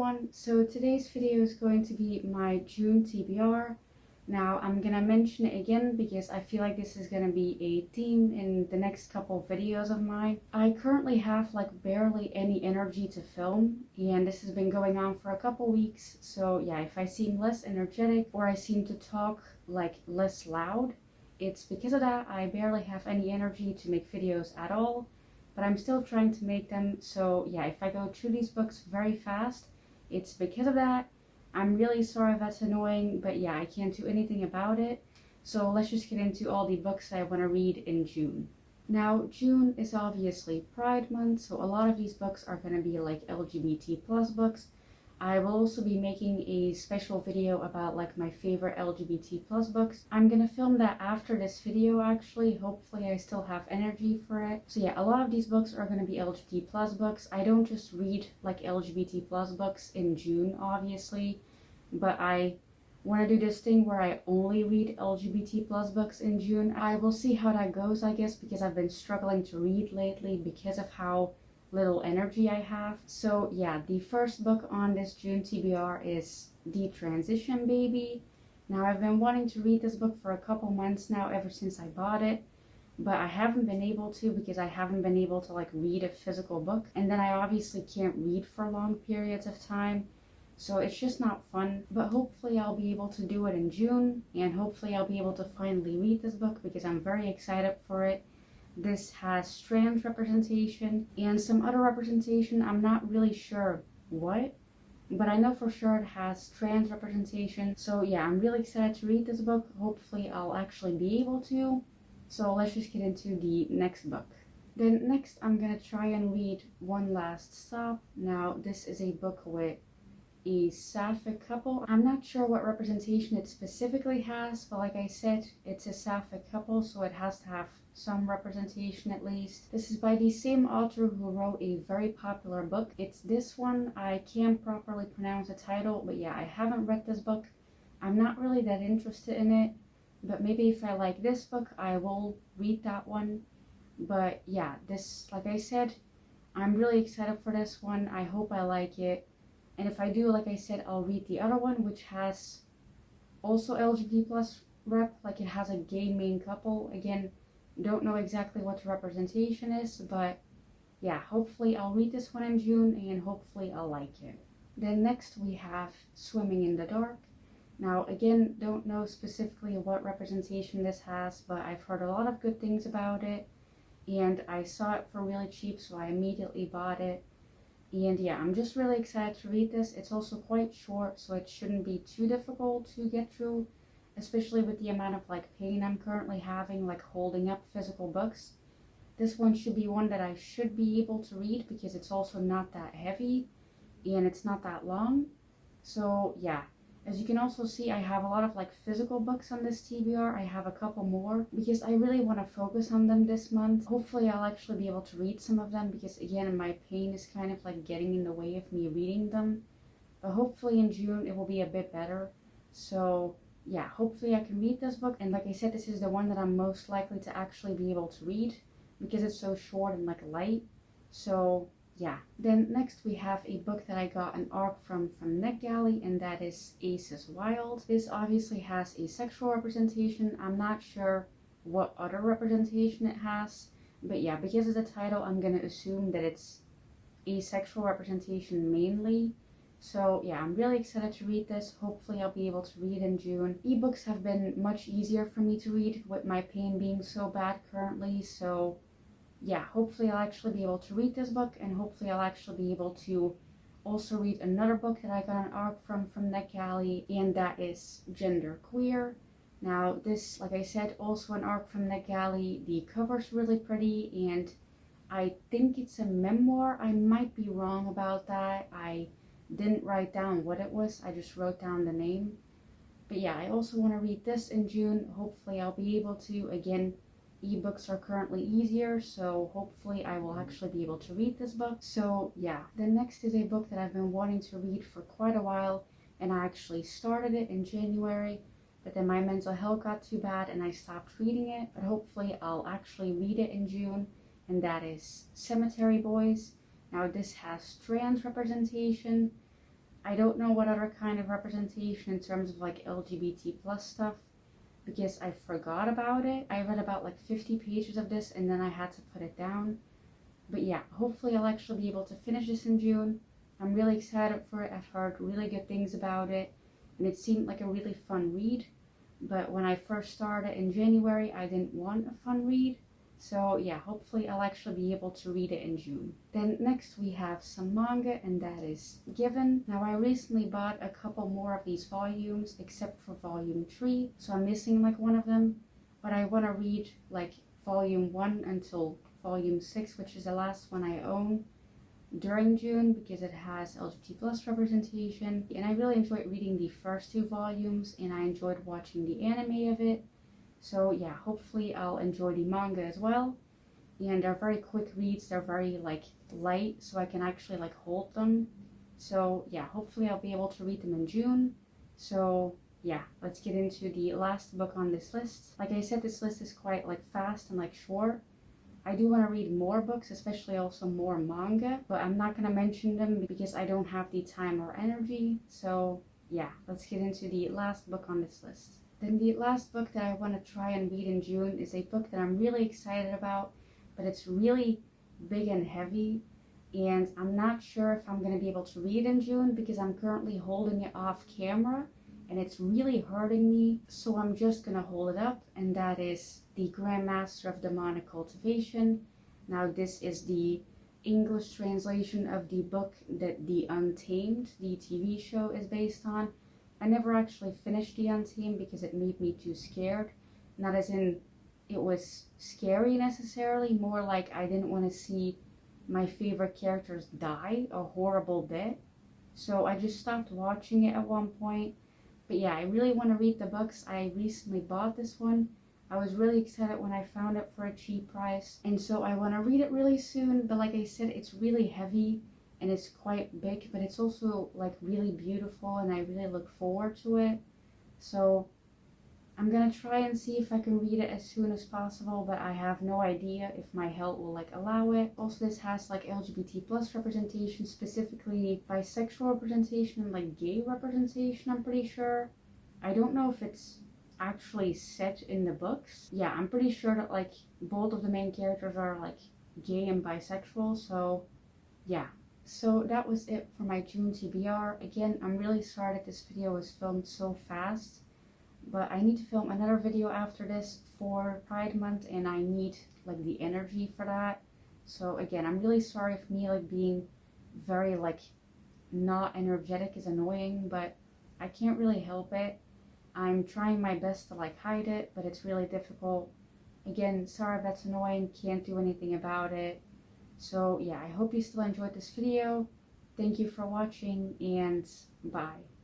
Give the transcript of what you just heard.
everyone, so today's video is going to be my June TBR. Now I'm gonna mention it again because I feel like this is gonna be a theme in the next couple of videos of mine. I currently have like barely any energy to film, and this has been going on for a couple weeks, so yeah, if I seem less energetic or I seem to talk like less loud, it's because of that. I barely have any energy to make videos at all. But I'm still trying to make them, so yeah, if I go through these books very fast, it's because of that. I'm really sorry if that's annoying, but yeah, I can't do anything about it. So let's just get into all the books I want to read in June. Now, June is obviously Pride Month, so a lot of these books are going to be like LGBT plus books. I will also be making a special video about like my favorite LGBT plus books. I'm gonna film that after this video actually. Hopefully I still have energy for it. So yeah, a lot of these books are gonna be LGBT plus books. I don't just read like LGBT plus books in June, obviously, but I want to do this thing where I only read LGBT plus books in June. I will see how that goes, I guess, because I've been struggling to read lately because of how little energy I have. So yeah, the first book on this June TBR is The Transition Baby. Now I've been wanting to read this book for a couple months now, ever since I bought it, but I haven't been able to because I haven't been able to like read a physical book, and then I obviously can't read for long periods of time, so it's just not fun. But hopefully I'll be able to do it in June, and hopefully I'll be able to finally read this book because I'm very excited for it. This has trans representation and some other representation. I'm not really sure what, but I know for sure it has trans representation. So yeah, I'm really excited to read this book. Hopefully I'll actually be able to. So let's just get into the next book. Then next I'm gonna try and read One Last Stop. Now this is a book with a sapphic couple. I'm not sure what representation it specifically has, but like I said, it's a sapphic couple, so it has to have some representation at least. This is by the same author who wrote a very popular book. It's this one. I can't properly pronounce the title, but yeah, I haven't read this book. I'm not really that interested in it, but maybe if I like this book, I will read that one. But yeah, this, like I said, I'm really excited for this one. I hope I like it. And if I do, like I said, I'll read the other one, which has also LGBT plus rep, like it has a gay main couple. Again, don't know exactly what the representation is, but yeah, hopefully I'll read this one in June and hopefully I'll like it. Then next we have Swimming in the Dark. Now again, don't know specifically what representation this has, but I've heard a lot of good things about it, and I saw it for really cheap, so I immediately bought it. And yeah, I'm just really excited to read this. It's also quite short, so it shouldn't be too difficult to get through, especially with the amount of like pain I'm currently having, like holding up physical books. This one should be one that I should be able to read because it's also not that heavy and it's not that long. So yeah, as you can also see, I have a lot of like physical books on this TBR. I have a couple more because I really want to focus on them this month. Hopefully I'll actually be able to read some of them because again, my pain is kind of like getting in the way of me reading them. But hopefully in June it will be a bit better. So yeah, hopefully I can read this book. And like I said, this is the one that I'm most likely to actually be able to read because it's so short and like light. So yeah. Then next we have a book that I got an ARC from NetGalley, and that is Aces Wild. This obviously has a sexual representation. I'm not sure what other representation it has, but yeah, because of the title, I'm gonna assume that it's asexual representation mainly. So yeah, I'm really excited to read this. Hopefully I'll be able to read in June. Ebooks have been much easier for me to read with my pain being so bad currently, so yeah, hopefully I'll actually be able to read this book, and hopefully I'll actually be able to also read another book that I got an ARC from NetGalley, and that is Genderqueer. Now this, like I said, also an ARC from NetGalley. The cover's really pretty, and I think it's a memoir. I might be wrong about that. I didn't write down what it was. I just wrote down the name. But yeah, I also want to read this in June. Hopefully I'll be able to. Again, ebooks are currently easier, so hopefully I will actually be able to read this book. So yeah, the next is a book that I've been wanting to read for quite a while, and I actually started it in January, but then my mental health got too bad and I stopped reading it. But hopefully I'll actually read it in June, and that is Cemetery Boys. Now this has trans representation. I don't know what other kind of representation in terms of like LGBT plus stuff, because I forgot about it. I read about like 50 pages of this and then I had to put it down. But yeah, hopefully I'll actually be able to finish this in June. I'm really excited for it. I've heard really good things about it and it seemed like a really fun read. But when I first started in January, I didn't want a fun read. So yeah, hopefully I'll actually be able to read it in June. Then next we have some manga, and that is Given. Now I recently bought a couple more of these volumes except for volume 3, so I'm missing like one of them. But I want to read like volume 1 until volume 6, which is the last one I own, during June because it has LGBT plus representation. And I really enjoyed reading the first 2 volumes and I enjoyed watching the anime of it. So yeah, hopefully I'll enjoy the manga as well. And they're very quick reads, they're very like light, so I can actually like hold them. So yeah, hopefully I'll be able to read them in June. So yeah, let's get into the last book on this list. Like I said, this list is quite like fast and like short. I do want to read more books, especially also more manga, but I'm not going to mention them because I don't have the time or energy. So yeah, let's get into the last book on this list. Then the last book that I want to try and read in June is a book that I'm really excited about, but it's really big and heavy, and I'm not sure if I'm going to be able to read it in June because I'm currently holding it off camera and it's really hurting me, so I'm just going to hold it up, and that is The Grandmaster of Demonic Cultivation. Now this is the English translation of the book that The Untamed, the TV show, is based on. I never actually finished The Untamed because it made me too scared. Not as in it was scary necessarily, more like I didn't want to see my favorite characters die a horrible death. So I just stopped watching it at one point. But yeah, I really want to read the books. I recently bought this one. I was really excited when I found it for a cheap price. And so I want to read it really soon. But like I said, it's really heavy and it's quite big. But it's also like really beautiful and I really look forward to it. So I'm gonna try and see if I can read it as soon as possible, but I have no idea if my health will like allow it. Also, this has like LGBT plus representation, specifically bisexual representation and like gay representation, I'm pretty sure. I don't know if it's actually set in the books. Yeah, I'm pretty sure that like both of the main characters are like gay and bisexual, so yeah. So that was it for my June TBR. Again, I'm really sorry that this video was filmed so fast, but I need to film another video after this for Pride Month and I need like the energy for that. So again, I'm really sorry if me like being very like not energetic is annoying, but I can't really help it. I'm trying my best to like hide it, but it's really difficult. Again, sorry if that's annoying, can't do anything about it. So yeah, I hope you still enjoyed this video. Thank you for watching and bye.